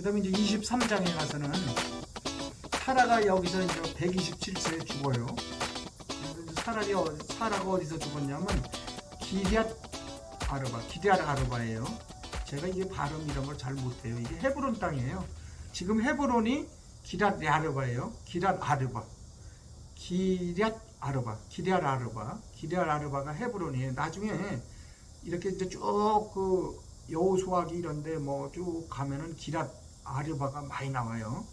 그다음에 이제 23장에 가서는 사라가 여기서 이제 127세에 죽어요. 그래서 이제 사라가 어디서 죽었냐면 기럇 아르바예요. 제가 이게 발음 이런 걸 잘 못해요. 이게 헤브론 땅이에요. 지금 헤브론이 기럇 아르바예요. 기럇 아르바가 헤브론이에요. 나중에 이렇게 이제 쭉 그 여호수아기 이런데 뭐 쭉 가면은 기럇 아르바가 많이 나와요.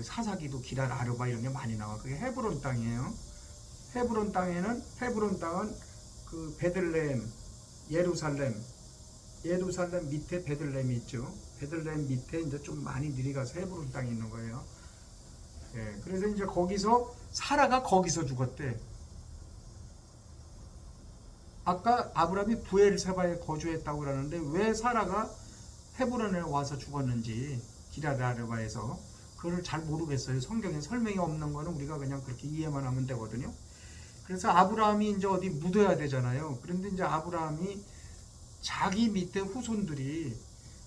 사사기도 기럇 아르바 이런 게 많이 나와. 그게 헤브론 땅이에요. 헤브론 땅은 그 베들레헴, 예루살렘 밑에 베들레헴이 있죠. 베들레헴 밑에 이제 좀 많이 내려가서 헤브론 땅이 있는 거예요. 예, 그래서 이제 거기서 사라가 거기서 죽었대. 아까 아브라함이 부엘세바에 거주했다고 그러는데 왜 사라가 헤브론에 와서 죽었는지 기럇 아르바에서 그걸 잘 모르겠어요. 성경에 설명이 없는 거는 우리가 그냥 그렇게 이해만 하면 되거든요. 그래서 아브라함이 이제 어디 묻어야 되잖아요. 그런데 이제 아브라함이 자기 밑에 후손들이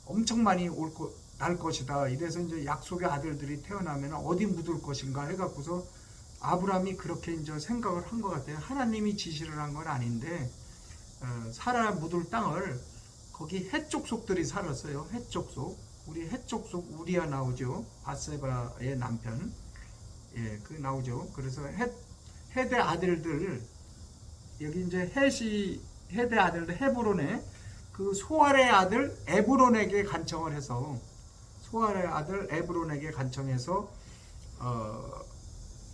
엄청 많이 날 것이다. 이래서 이제 약속의 아들들이 태어나면 어디 묻을 것인가 해갖고서 아브라함이 그렇게 이제 생각을 한 것 같아요. 하나님이 지시를 한 건 아닌데 사라 묻을 땅을 거기 헷족속들이 살았어요. 우리 헷족속 우리아 나오죠. 바세바의 남편. 예, 그 나오죠. 그래서 헤대 아들들 여기 이제 헤대 아들들 헤브론에 그 소알의 아들 에브론에게 간청을 해서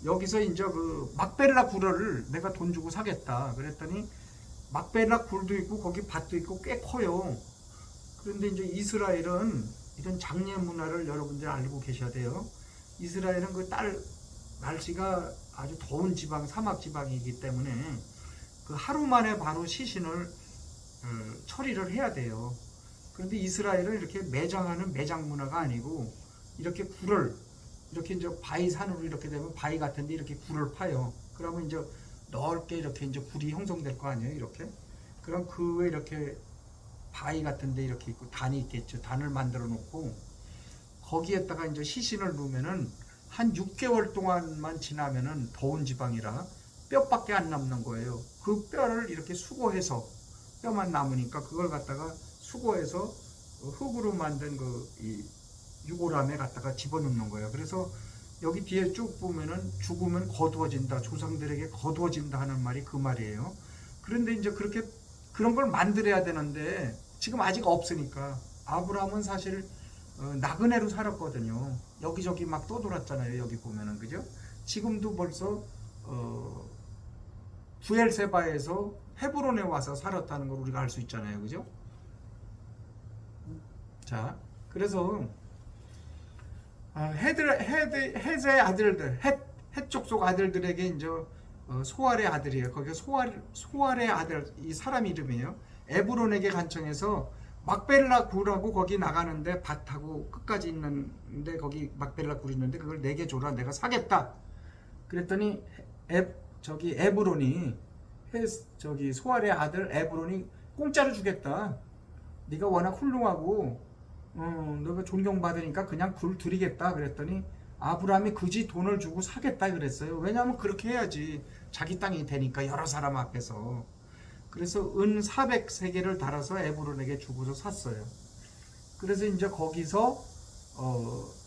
여기서 이제 그 막벨라 굴을 내가 돈 주고 사겠다. 그랬더니 막벨라 굴도 있고 거기 밭도 있고 꽤 커요. 그런데 이제 이스라엘은 이런 장례 문화를 여러분들 알고 계셔야 돼요. 이스라엘은 그 날씨가 아주 더운 지방, 사막 지방이기 때문에 그 하루 만에 바로 시신을 처리를 해야 돼요. 그런데 이스라엘은 이렇게 매장하는 매장 문화가 아니고 이렇게 굴을 이렇게 이제 바위 산으로 이렇게 되면 바위 같은데 이렇게 굴을 파요. 그러면 이제 넓게 이렇게 이제 굴이 형성될 거 아니에요. 이렇게. 그럼 그 외에 이렇게 바위 같은데 이렇게 있고 단이 있겠죠. 단을 만들어 놓고 거기에다가 이제 시신을 놓으면은 한 6개월 동안만 지나면은 더운 지방이라 뼈밖에 안 남는 거예요. 그 뼈를 이렇게 수거해서 뼈만 남으니까 그걸 갖다가 수거해서 흙으로 만든 이 유골함에 갖다가 집어넣는 거예요. 그래서 여기 뒤에 쭉 보면은 죽으면 거두어진다, 조상들에게 거두어진다 하는 말이 그 말이에요. 그런데 이제 그런 걸 만들어야 되는데 지금 아직 없으니까 아브라함은 사실 나그네로 살았거든요. 여기저기 막 떠돌았잖아요. 여기 보면은 그죠? 지금도 벌써 부엘세바에서 헤브론에 와서 살았다는 걸 우리가 알 수 있잖아요. 그죠? 자, 그래서 헷의 아들들, 헷 족속 아들들에게 이제 소알의 아들이에요. 거기가 소알의 아들, 이 사람 이름이에요. 에브론에게 간청해서 막벨라 굴하고 거기 나가는데 밭하고 끝까지 있는데 거기 막벨라 굴 있는데 그걸 내게 줘라. 내가 사겠다. 그랬더니 에브론이 소알의 아들 에브론이 공짜로 주겠다. 네가 워낙 훌륭하고 너가 존경받으니까 그냥 굴 드리겠다. 그랬더니 아브라함이 그지 돈을 주고 사겠다 그랬어요. 왜냐하면 그렇게 해야지 자기 땅이 되니까 여러 사람 앞에서. 그래서 은 400세겔을 달아서 에브론에게 주고서 샀어요. 그래서 이제 거기서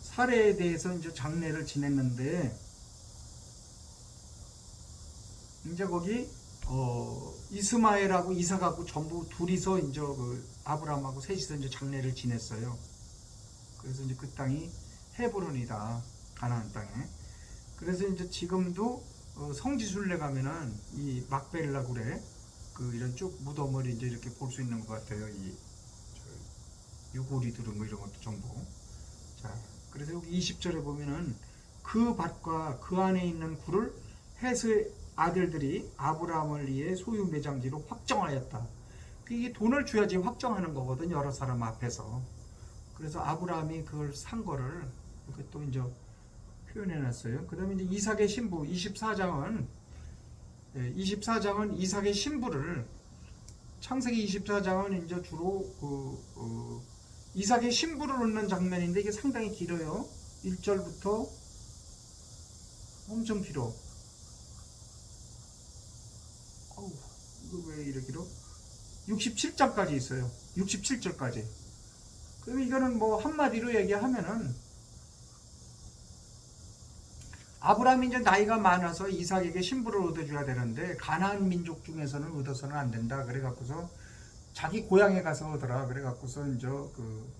사례에 대해서 이제 장례를 지냈는데 이제 거기 이스마엘하고 이삭하고 전부 둘이서 이제 그 아브라함하고 셋이서 이제 장례를 지냈어요. 그래서 이제 그 땅이 헤브론이다. 가나안 땅에. 그래서 이제 지금도 성지순례 가면은 이 막벨라 굴에 그 이런 쭉 무덤을 이제 이렇게 볼 수 있는 것 같아요. 이 유골이 들은 거 이런 것도 전부. 자, 그래서 여기 20절에 보면은 그 밭과 그 안에 있는 굴을 헷의 아들들이 아브라함을 위해 소유 매장지로 확정하였다. 이게 돈을 줘야지 확정하는 거거든, 여러 사람 앞에서. 그래서 아브라함이 그걸 산 거를 이렇게 또 이제 표현해 놨어요. 그 다음에 이제 이삭의 신부 24장은 이삭의 신부를 창세기 24장은 이제 주로 이삭의 신부를 얻는 장면인데 이게 상당히 길어요. 1절부터 엄청 길어. 어우, 이거 왜 이렇게 길어? 67장까지 있어요. 67절까지. 그럼 이거는 뭐 한마디로 얘기하면은 아브라함이 이제 나이가 많아서 이삭에게 신부를 얻어줘야 되는데 가나안 민족 중에서는 얻어서는 안 된다. 그래갖고서 자기 고향에 가서 얻어라. 그래갖고서 이제 그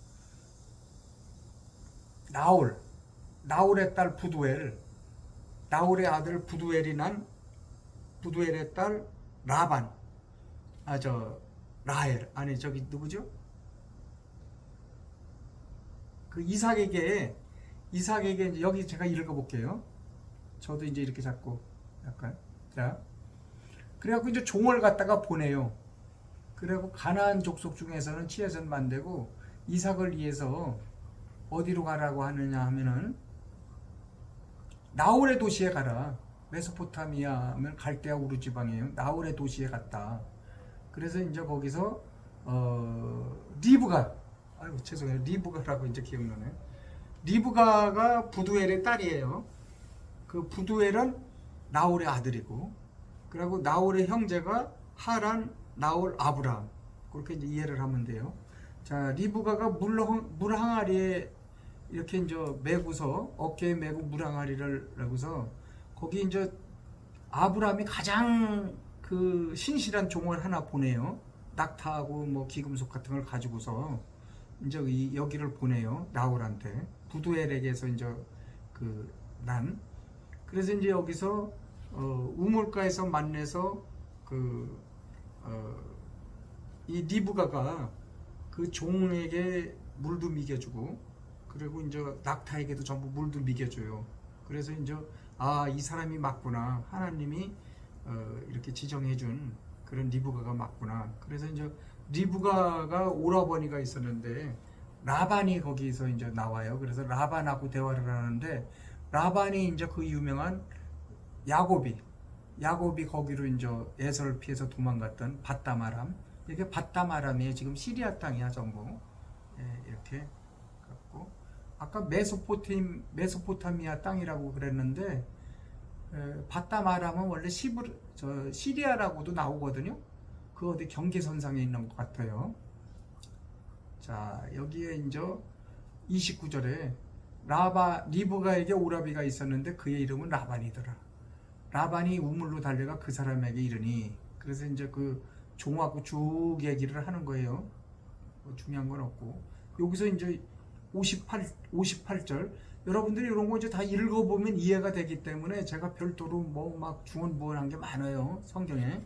나홀의 딸 부두엘, 나홀의 아들 부두엘이 난 부두엘의 딸 라반, 라헬, 아니 저기 누구죠? 그 이삭에게 이제 여기 제가 읽어볼게요. 저도 이제 이렇게 잡고 약간 자 그래갖고 이제 종을 갖다가 보내요. 그리고 가나안 족속 중에서는 치에선 만들고 이삭을 위해서 어디로 가라고 하느냐 하면은 나홀의 도시에 가라. 메소포타미아면 갈대아 우르 지방이에요. 나홀의 도시에 갔다. 그래서 이제 거기서 리브가, 아이고 죄송해요, 리브가라고 이제 기억나네. 리브가가 부두엘의 딸이에요. 그 부두엘은 나홀의 아들이고, 그리고 나홀의 형제가 하란, 나홀, 아브람. 그렇게 이제 이해를 하면 돼요. 자, 리브가가 물 항아리에 이렇게 이제 메고서 어깨에 메고 물 항아리를 메고서 거기 이제 아브람이 가장 그 신실한 종을 하나 보내요. 낙타하고 뭐 기금속 같은 걸 가지고서 이제 여기를 보내요. 나홀한테 부두엘에게서 이제 그래서 이제 여기서 우물가에서 만나서 이 리브가가 그 종에게 물도 미겨주고 그리고 이제 낙타에게도 전부 물도 미겨줘요. 그래서 이제 이 사람이 맞구나. 하나님이 이렇게 지정해준 그런 리브가가 맞구나. 그래서 이제 리브가가 오라버니가 있었는데 라반이 거기서 이제 나와요. 그래서 라반하고 대화를 하는데 라반이 이제 그 유명한 야곱이 거기로 이제 에서를 피해서 도망갔던 밧다마람. 이게 밧다마람이 지금 시리아 땅이야 전부. 이렇게 갖고 아까 메소포타미아 땅이라고 그랬는데 밧다마람은 원래 시리아라고도 나오거든요. 그 어디 경계선상에 있는 것 같아요. 자, 여기에 이제 29절에 리브가에게 오라비가 있었는데 그의 이름은 라반이더라. 라반이 우물로 달려가 그 사람에게 이르니, 그래서 이제 그 종하고 쭉 얘기를 하는 거예요. 뭐 중요한 건 없고. 여기서 이제 58절 여러분들이 이런 거 이제 다 읽어보면 이해가 되기 때문에 제가 별도로 뭐 막 중언부언한 게 많아요. 성경에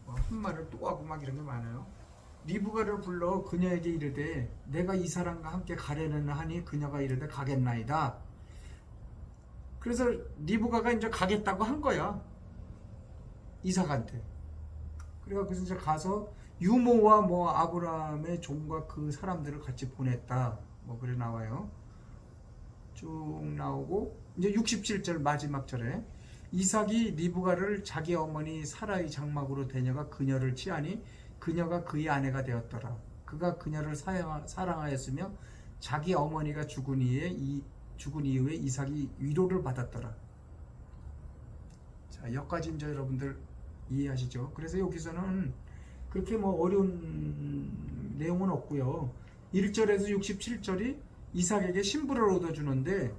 한 말을 또 하고 막 이런 게 많아요. 리브가를 불러 그녀에게 이르되 내가 이 사람과 함께 가려는 하니 그녀가 이르되 가겠나이다. 그래서 리브가가 이제 가겠다고 한 거야, 이삭한테. 그래서 이제 가서 유모와 뭐 아브라함의 종과 그 사람들을 같이 보냈다. 뭐 그래 나와요. 쭉 나오고 이제 67절 마지막 절에 이삭이 리브가를 자기 어머니 사라의 장막으로 데려가 그녀를 취하니 그녀가 그의 아내가 되었더라. 그가 그녀를 사랑하였으며 자기 어머니가 죽은 이후에 이삭이 위로를 받았더라. 자, 여기까지 이제 여러분들 이해하시죠? 그래서 여기서는 그렇게 뭐 어려운 내용은 없고요. 1절에서 67절이 이삭에게 신부를 얻어주는데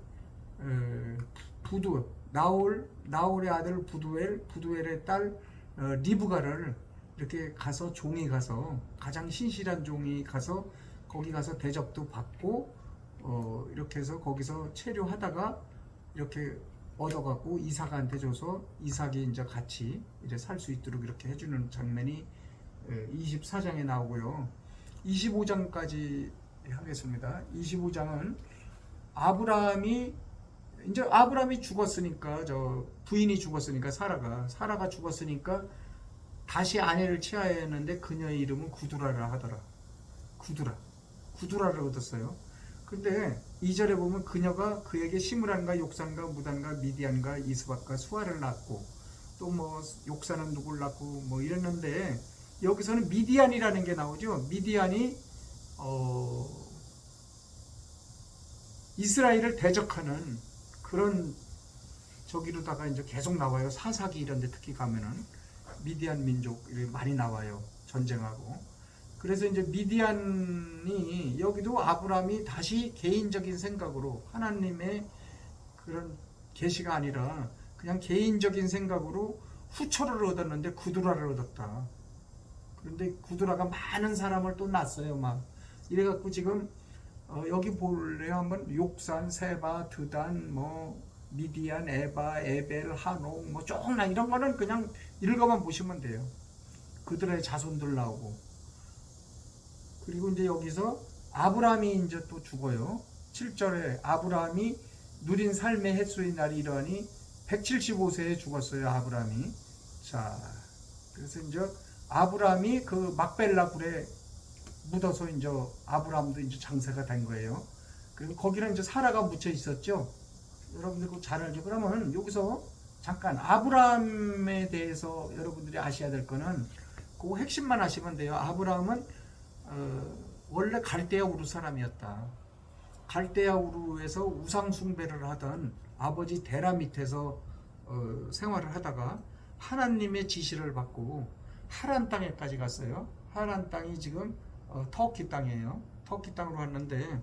나홀의 아들 부두엘의 딸 리브가를 이렇게 가서 종이 가서 가장 신실한 종이 가서 거기 가서 대접도 받고 이렇게 해서 거기서 체류하다가 이렇게 얻어갖고 이삭한테 줘서 이삭이 이제 같이 이제 살 수 있도록 이렇게 해주는 장면이 24장에 나오고요. 25장까지 하겠습니다. 25장은 아브라함이 죽었으니까 부인이 죽었으니까 사라가 죽었으니까 다시 아내를 취하야 했는데 그녀의 이름은 구두라라 하더라. 구두라를 얻었어요. 근데 2절에 보면 그녀가 그에게 시므란과 욕산과 무단과 미디안과 이스박과 수아를 낳고 또 뭐 욕산은 누굴 낳고 뭐 이랬는데 여기서는 미디안이라는 게 나오죠. 미디안이 이스라엘을 대적하는 그런 저기로다가 이제 계속 나와요. 사사기 이런 데 특히 가면은 미디안 민족이 많이 나와요. 전쟁하고. 그래서 이제 미디안이 여기도 아브라함이 다시 개인적인 생각으로 하나님의 그런 계시가 아니라 그냥 개인적인 생각으로 후초를 얻었는데 구두라를 얻었다. 그런데 구두라가 많은 사람을 또 낳았어요. 막 이래갖고 지금 여기 볼래요 한번 욕산, 세바, 드단, 뭐 미디안, 에바, 에벨, 한옥 뭐 쪽나 이런 거는 그냥 읽어만 보시면 돼요. 그들의 자손들 나오고. 그리고 이제 여기서 아브라함이 이제 또 죽어요. 7절에 아브라함이 누린 삶의 횟수의 날이 이러하니 175세에 죽었어요. 아브라함이. 자, 그래서 이제 아브라함이 그 막벨라 굴에 묻어서 이제 아브라함도 이제 장사가 된 거예요. 그리고 거기는 이제 사라가 묻혀 있었죠. 여러분들 그거 잘 알죠. 그러면 여기서 잠깐 아브라함에 대해서 여러분들이 아셔야 될 거는 그 핵심만 아시면 돼요. 아브라함은 원래 갈대아 우르 사람이었다. 갈대아 우르에서 우상 숭배를 하던 아버지 데라 밑에서 생활을 하다가 하나님의 지시를 받고 하란 땅에까지 갔어요. 하란 땅이 지금 터키 땅이에요. 터키 땅으로 왔는데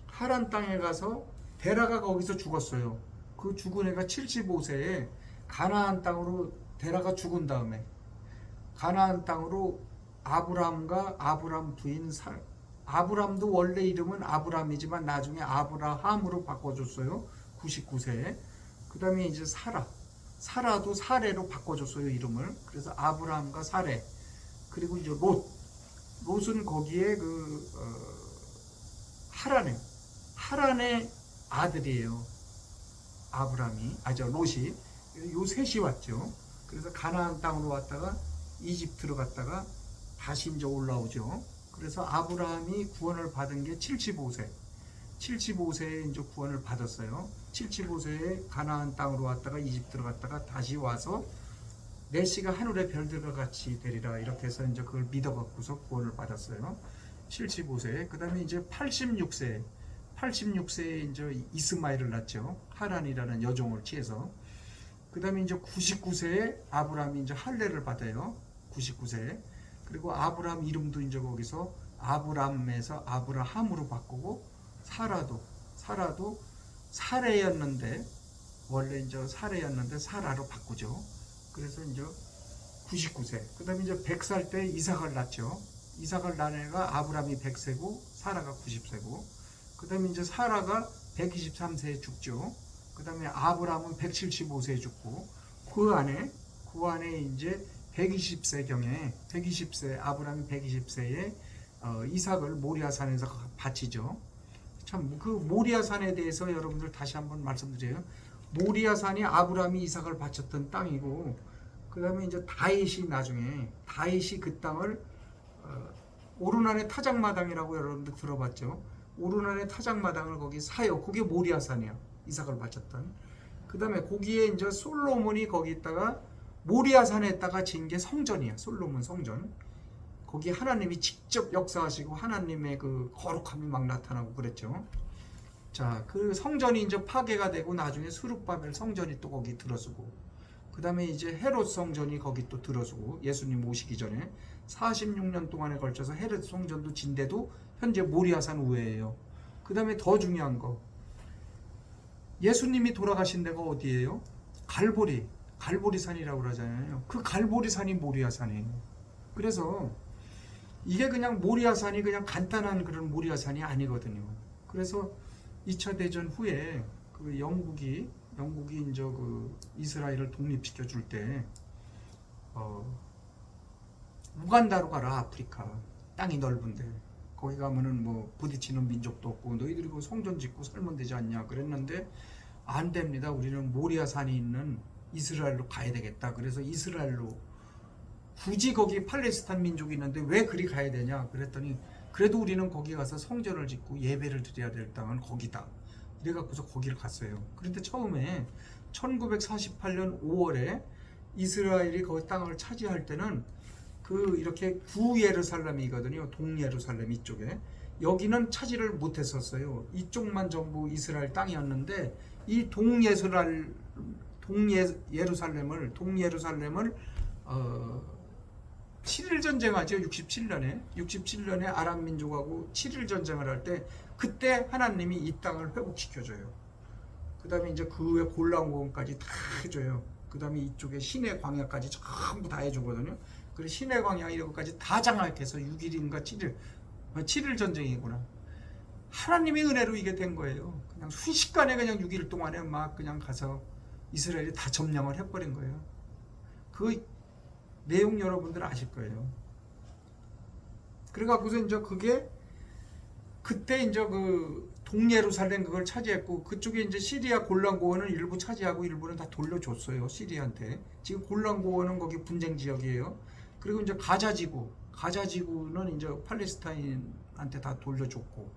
하란 땅에 가서 데라가 거기서 죽었어요. 그 죽은 애가 75세에 가나안 땅으로 데라가 죽은 다음에 가나안 땅으로 아브람과 아브람 부인 아브람도 원래 이름은 아브람이지만 나중에 아브라함으로 바꿔줬어요. 99세에. 그 다음에 이제 사라도 사레로 바꿔줬어요. 이름을. 그래서 아브람과 사레. 그리고 이제 롯은 거기에 하란의 아들이에요. 아브람이, 롯이. 요 셋이 왔죠. 그래서 가나안 땅으로 왔다가 이집트로 갔다가 다시 이제 올라오죠. 그래서 아브라함이 구원을 받은 게 75세. 75세에 이제 구원을 받았어요. 75세에 가나안 땅으로 왔다가 이집트로 갔다가 다시 와서 내 씨가 하늘의 별들과 같이 되리라. 이렇게 해서 이제 그걸 믿어갖고서 구원을 받았어요. 75세. 그 다음에 이제 86세에 이제 이스마엘을 낳죠. 하란이라는 여종을 취해서. 그 다음에 이제 99세에 아브라함이 이제 할례를 받아요. 99세에. 그리고 아브라함 이름도 이제 거기서 아브람에서 아브라함으로 바꾸고 사라도 사레였는데 원래 이제 사레였는데 사라로 바꾸죠. 그래서 이제 99세. 그 다음에 이제 100살 때 이삭을 낳죠. 이삭을 낳은 애가 아브람이 100세고 사라가 90세고. 그 다음에 이제 사라가 123세에 죽죠. 그 다음에 아브람은 175세에 죽고 그 안에 이제 120세 아브람이 120세에 이삭을 모리아산에서 바치죠. 참 그 모리아산에 대해서 여러분들 다시 한번 말씀드려요. 모리아산이 아브람이 이삭을 바쳤던 땅이고 그 다음에 이제 다윗이 그 땅을 오르난의 타작마당이라고 여러분들 들어봤죠. 오르난의 타작마당을 거기 사요. 그게 모리아산이야. 이삭을 바쳤던. 그 다음에 거기에 이제 솔로몬이 거기 있다가 모리아산에다가 진 게 성전이야. 솔로몬 성전. 거기 하나님이 직접 역사하시고 하나님의 그 거룩함이 막 나타나고 그랬죠. 자, 그 성전이 이제 파괴가 되고 나중에 스룹바벨 성전이 또 거기 들어서고 그 다음에 이제 헤롯 성전이 거기 또 들어서고 예수님 오시기 전에 46년 동안에 걸쳐서 헤롯 성전도 진데도 현재 모리아산 우회예요. 그 다음에 더 중요한 거 예수님이 돌아가신 데가 어디예요? 갈보리산이라고 그러잖아요. 그 갈보리산이 모리아산이에요. 그래서 이게 그냥 모리아산이 그냥 간단한 그런 모리아산이 아니거든요. 그래서 2차 대전 후에 그 영국이 이제 그 이스라엘을 독립시켜 줄 때 우간다로 가라. 아프리카 땅이 넓은데 거기 가면은 뭐 부딪히는 민족도 없고 너희들이 그 성전 짓고 살면 되지 않냐 그랬는데 안 됩니다. 우리는 모리아산이 있는 이스라엘로 가야 되겠다. 그래서 이스라엘로 굳이 거기 팔레스타인 민족이 있는데 왜 그리 가야 되냐 그랬더니 그래도 우리는 거기 가서 성전을 짓고 예배를 드려야 될 땅은 거기다. 이래갖고서 거기를 갔어요. 그런데 처음에 1948년 5월에 이스라엘이 거기 땅을 차지할 때는 그 이렇게 구예루살렘이거든요. 동예루살렘 이쪽에 여기는 차지를 못했었어요. 이쪽만 전부 이스라엘 땅이었는데 이 동예루살렘을 7일 전쟁하죠. 67년에 아람 민족하고 7일 전쟁을 할 때 그때 하나님이 이 땅을 회복시켜줘요. 그 다음에 이제 그 후에 골라온공원까지 다 해줘요. 그 다음에 이쪽에 시내 광야까지 전부 다 해주거든요. 그래서 시내 광야 이런 것까지 다 장악해서 6일인가 7일 전쟁이구나. 하나님의 은혜로 이게 된 거예요. 그냥 순식간에 그냥 6일 동안에 막 그냥 가서 이스라엘이 다 점령을 해버린 거예요. 그 내용 여러분들 아실 거예요. 그래갖고서 이제 그게 그때 이제 그 동예루살렘 그걸 차지했고 그쪽에 이제 시리아 골란고원은 일부 차지하고 일부는 다 돌려줬어요. 시리아한테. 지금 골란고원은 거기 분쟁 지역이에요. 그리고 이제 가자지구는 이제 팔레스타인한테 다 돌려줬고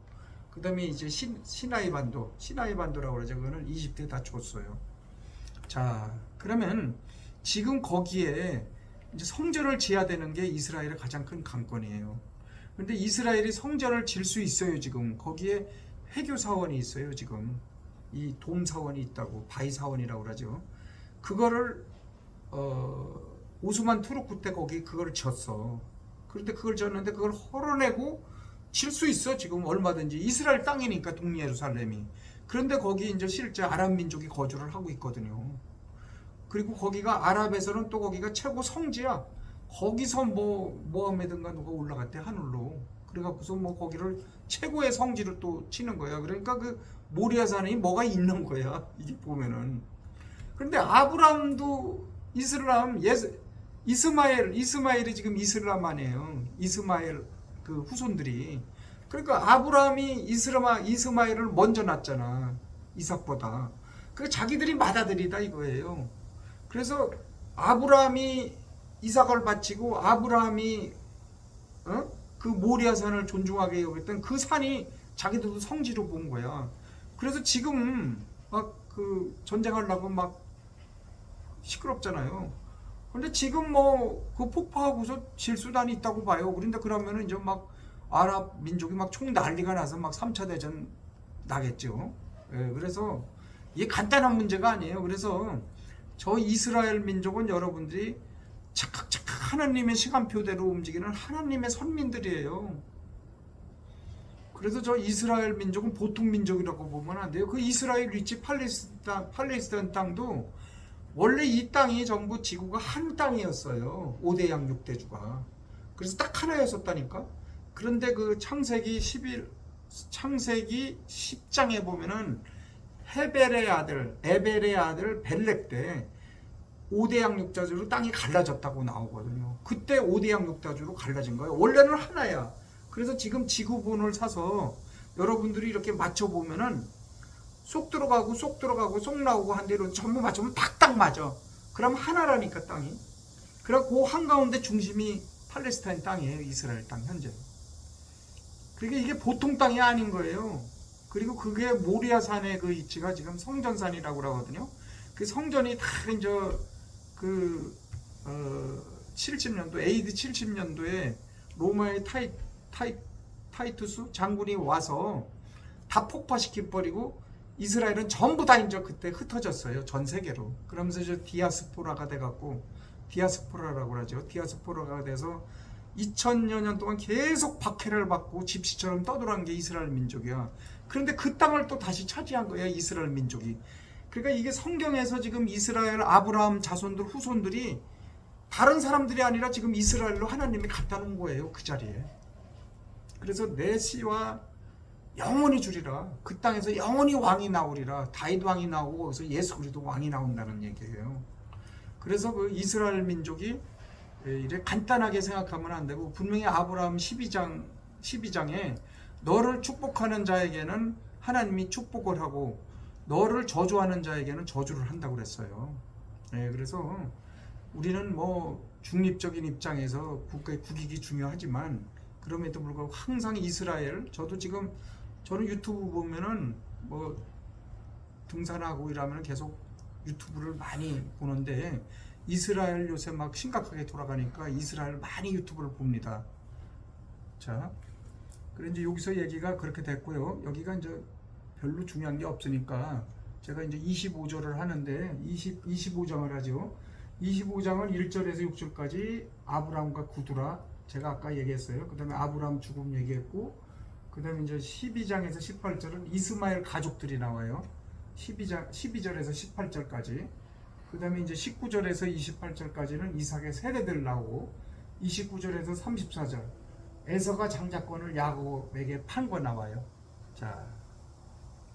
그 다음에 이제 시나이 반도라고 그러죠. 그거는 이집트에 다 줬어요. 자, 그러면 지금 거기에 이제 성전을 지어야 되는 게 이스라엘의 가장 큰 관건이에요. 그런데 이스라엘이 성전을 질 수 있어요. 지금 거기에 회교 사원이 있어요. 지금 이 돔 사원이 있다고 바이 사원이라고 그러죠. 그거를 오스만 투르크 때 거기 그거를 지었어. 그런데 그걸 지었는데 그걸 헐어내고 칠 수 있어. 지금 얼마든지 이스라엘 땅이니까 동예루살렘이. 그런데 거기 이제 실제 아랍 민족이 거주를 하고 있거든요. 그리고 거기가 아랍에서는 또 거기가 최고 성지야. 거기서 뭐 모하메드인가 누가 올라갔대 하늘로. 그래갖고서 뭐 거기를 최고의 성지로 또 치는 거야. 그러니까 그 모리아산이 뭐가 있는 거야. 이게 보면은. 그런데 아브람도 이스마엘이 지금 이슬람 아니에요. 이스마엘 그 후손들이. 그러니까 아브람이 이스마엘을 먼저 낳았잖아. 이삭보다. 그 자기들이 맏아들이다 이거예요. 그래서 아브라함이 이삭을 바치고 아브라함이 그 모리아산을 존중하게 여겼던 그 산이 자기들도 성지로 본 거야. 그래서 지금 막 그 전쟁하려고 막 시끄럽잖아요. 근데 지금 뭐 그 폭파하고서 질수단이 있다고 봐요. 그런데 그러면은 이제 막 아랍 민족이 막 총 난리가 나서 막 3차 대전 나겠죠. 예, 그래서 이게 간단한 문제가 아니에요. 그래서 저 이스라엘 민족은 여러분들이 착각 하나님의 시간표대로 움직이는 하나님의 선민들이에요. 그래서 저 이스라엘 민족은 보통 민족이라고 보면 안 돼요. 그 이스라엘 위치 팔레스타인 땅도 원래 이 땅이 전부 지구가 한 땅이었어요. 5대 양육대주가. 그래서 딱 하나였었다니까. 그런데 그 창세기 10장에 보면은 에벨의 아들 벨렉 때 5대 양육자주로 땅이 갈라졌다고 나오거든요. 그때 5대 양육자주로 갈라진 거예요. 원래는 하나야. 그래서 지금 지구본을 사서 여러분들이 이렇게 맞춰보면은 쏙 들어가고 쏙 나오고 한 대로 전부 맞추면 딱딱 맞아. 그럼 하나라니까 땅이. 그래서 그 한가운데 중심이 팔레스타인 땅이에요. 이스라엘 땅 현재. 그러니까 이게 보통 땅이 아닌 거예요. 그리고 그게 모리아산의 그 위치가 지금 성전산이라고 하거든요. 그 성전이 다 이제 그 70년도 AD 70년도에 로마의 타이투스 장군이 와서 다 폭파시켜버리고 이스라엘은 전부 다 이제 그때 흩어졌어요. 전 세계로. 그러면서 이제 디아스포라가 돼갖고 디아스포라라고 하죠. 디아스포라가 돼서 2000여 년 동안 계속 박해를 받고 집시처럼 떠돌아간 게 이스라엘 민족이야. 그런데 그 땅을 또 다시 차지한 거야. 이스라엘 민족이. 그러니까 이게 성경에서 지금 이스라엘 아브라함 자손들 후손들이 다른 사람들이 아니라 지금 이스라엘로 하나님이 갖다 놓은 거예요. 그 자리에. 그래서 내 씨와 영원히 주리라. 그 땅에서 영원히 왕이 나오리라. 다윗 왕이 나오고 거기서 예수 그리스도 왕이 나온다는 얘기예요. 그래서 그 이스라엘 민족이 이래 간단하게 생각하면 안 되고 분명히 아브라함 12장에 너를 축복하는 자에게는 하나님이 축복을 하고 너를 저주하는 자에게는 저주를 한다고 그랬어요. 그래서 우리는 뭐 중립적인 입장에서 국가의 국익이 중요하지만 그럼에도 불구하고 항상 이스라엘 저는 유튜브 보면은 뭐 등산하고 이러면 계속 유튜브를 많이 보는데 이스라엘 요새 막 심각하게 돌아가니까 이스라엘 많이 유튜브를 봅니다. 자, 그래 이제 여기서 얘기가 그렇게 됐고요. 여기가 이제 별로 중요한 게 없으니까 제가 이제 25절을 하는데 25장을 하죠. 25장을 1절에서 6절까지 아브라함과 구두라 제가 아까 얘기했어요. 그 다음에 아브라함 죽음 얘기했고, 그 다음에 이제 12장에서 18절은 이스마엘 가족들이 나와요. 12절에서 18절까지. 그 다음에 이제 19절에서 28절까지는 이삭의 세대들 나오고, 29절에서 34절 에서가 장자권을 야곱에게 판 거 나와요. 자,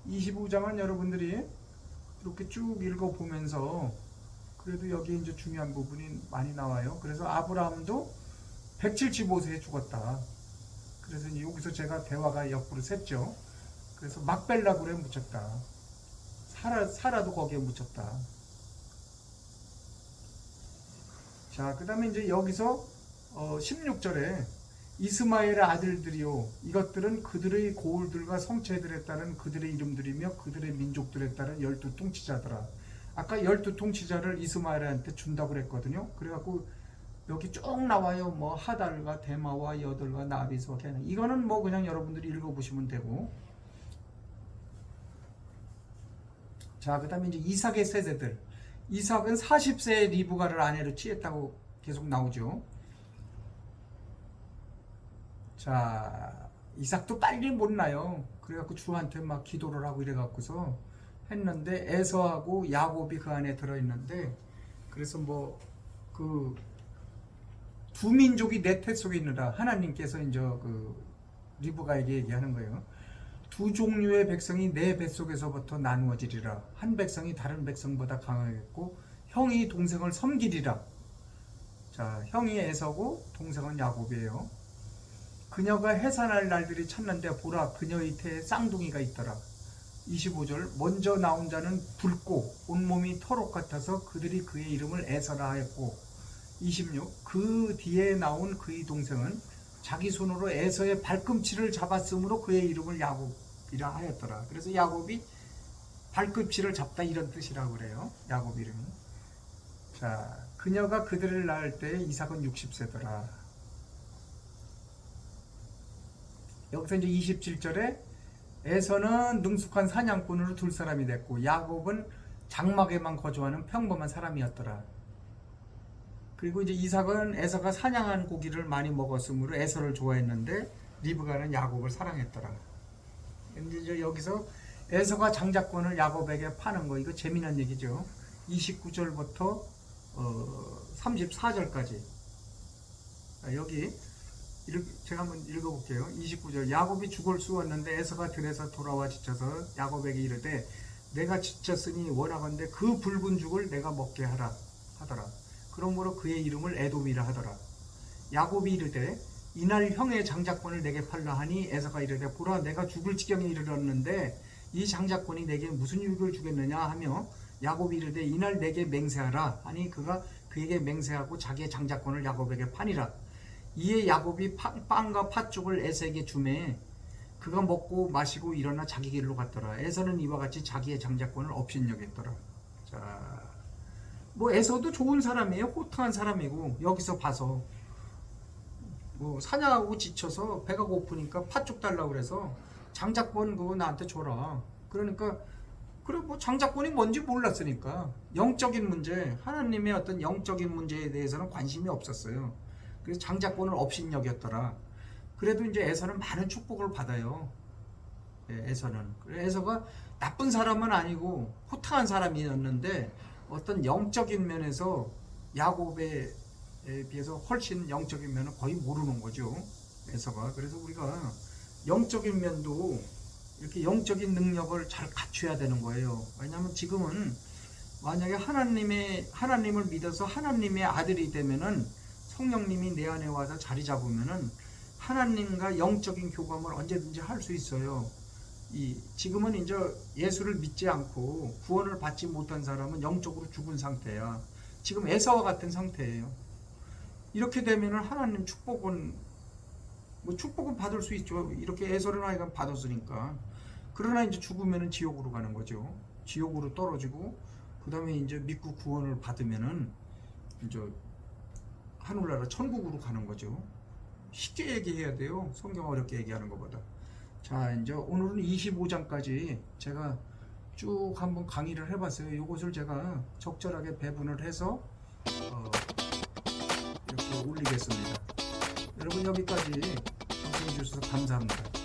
25장은 여러분들이 이렇게 쭉 읽어보면서 그래도 여기 이제 중요한 부분이 많이 나와요. 그래서 아브라함도 175세에 죽었다. 그래서 여기서 제가 대화가 옆으로 샜죠. 그래서 막벨라굴에 묻혔다. 사라도 거기에 묻혔다. 자, 그 다음에 이제 여기서 16절에 이스마엘의 아들들이요, 이것들은 그들의 고을들과 성체들에 따른 그들의 이름들이며 그들의 민족들에 따른 12통치자더라. 아까 12통치자를 이스마엘한테 준다고 그랬거든요. 그래갖고 여기 쭉 나와요. 뭐 하달과 데마와 여들과 나비스와 게나. 이거는 뭐 그냥 여러분들이 읽어보시면 되고. 자, 그 다음에 이제 이삭의 세대들. 이삭은 40세에 리브가를 아내로 취했다고 계속 나오죠. 자, 이삭도 빨리 못 나요. 그래갖고 주한테 막 기도를 하고 이래갖고서 했는데 에서하고 야곱이 그 안에 들어있는데, 그래서 뭐 그 두 민족이 내 태 속에 있느라 하나님께서 이제 그 리브가에게 얘기하는 거예요. 두 종류의 백성이 내 뱃속에서부터 나누어지리라. 한 백성이 다른 백성보다 강하겠고 형이 동생을 섬기리라. 자, 형이 에서고 동생은 야곱이에요. 그녀가 해산할 날들이 찼는데 보라, 그녀의 태에 쌍둥이가 있더라. 25절 먼저 나온 자는 붉고 온몸이 터록 같아서 그들이 그의 이름을 에서라 하였고, 26 그 뒤에 나온 그의 동생은 자기 손으로 에서의 발꿈치를 잡았으므로 그의 이름을 야곱이라 하였더라. 그래서 야곱이 발꿈치를 잡다 이런 뜻이라고 그래요. 야곱 이름이. 자, 그녀가 그들을 낳을 때 이삭은 60세더라. 여기서 이제 27절에 에서는 능숙한 사냥꾼으로 둘 사람이 됐고 야곱은 장막에만 거주하는 평범한 사람이었더라. 그리고 이제 이삭은 에서가 사냥한 고기를 많이 먹었으므로 에서를 좋아했는데 리브가는 야곱을 사랑했더라. 이제 여기서 에서가 장자권을 야곱에게 파는 거, 이거 재미난 얘기죠. 29절부터 34절까지. 여기 제가 한번 읽어볼게요. 29절 야곱이 죽을 쑤었는데 에서가 들에서 돌아와 지쳐서 야곱에게 이르되 내가 지쳤으니 원하건대 그 붉은 죽을 내가 먹게 하라 하더라. 그러므로 그의 이름을 에돔이라 하더라. 야곱이 이르되 이날 형의 장자권을 내게 팔라 하니 에서가 이르되 보라, 내가 죽을 지경에 이르렀는데 이 장자권이 내게 무슨 유익을 주겠느냐 하며 야곱이 이르되 이날 내게 맹세하라 하니 그가 그에게 맹세하고 자기의 장자권을 야곱에게 파니라. 이에 야곱이 빵과 팥죽을 에서에게 주매 그가 먹고 마시고 일어나 자기 길로 갔더라. 에서는 이와 같이 자기의 장자권을 업신여겼더라. 자, 뭐 에서도 좋은 사람이에요. 호탕한 사람이고, 여기서 봐서 뭐 사냥하고 지쳐서 배가 고프니까 팥죽 달라고 그래서 장자권 그거 나한테 줘라. 그러니까 그래 뭐 장자권이 뭔지 몰랐으니까 영적인 문제, 하나님의 어떤 영적인 문제에 대해서는 관심이 없었어요. 그래서 장자권을 업신여겼더라. 그래도 이제 에서는 많은 축복을 받아요. 에서는. 에서가 나쁜 사람은 아니고 호탕한 사람이었는데 어떤 영적인 면에서 야곱에 비해서 훨씬 영적인 면은 거의 모르는 거죠. 에서가. 그래서 우리가 영적인 면도 이렇게 영적인 능력을 잘 갖춰야 되는 거예요. 왜냐하면 지금은 만약에 하나님을 믿어서 하나님의 아들이 되면은 성령님이 내 안에 와서 자리 잡으면은 하나님과 영적인 교감을 언제든지 할 수 있어요. 지금은 이제 예수를 믿지 않고 구원을 받지 못한 사람은 영적으로 죽은 상태야. 지금 에서와 같은 상태예요. 이렇게 되면은 하나님 축복은 받을 수 있죠. 이렇게 에서를 하여간 받았으니까. 그러나 이제 죽으면은 지옥으로 가는 거죠. 지옥으로 떨어지고 그 다음에 이제 믿고 구원을 받으면은 이제 하늘나라 천국으로 가는 거죠. 쉽게 얘기해야 돼요. 성경 어렵게 얘기하는 것보다. 자, 이제 오늘은 25장까지 제가 쭉 한번 강의를 해봤어요. 이것을 제가 적절하게 배분을 해서 이렇게 올리겠습니다. 여러분 여기까지 방송해 주셔서 감사합니다.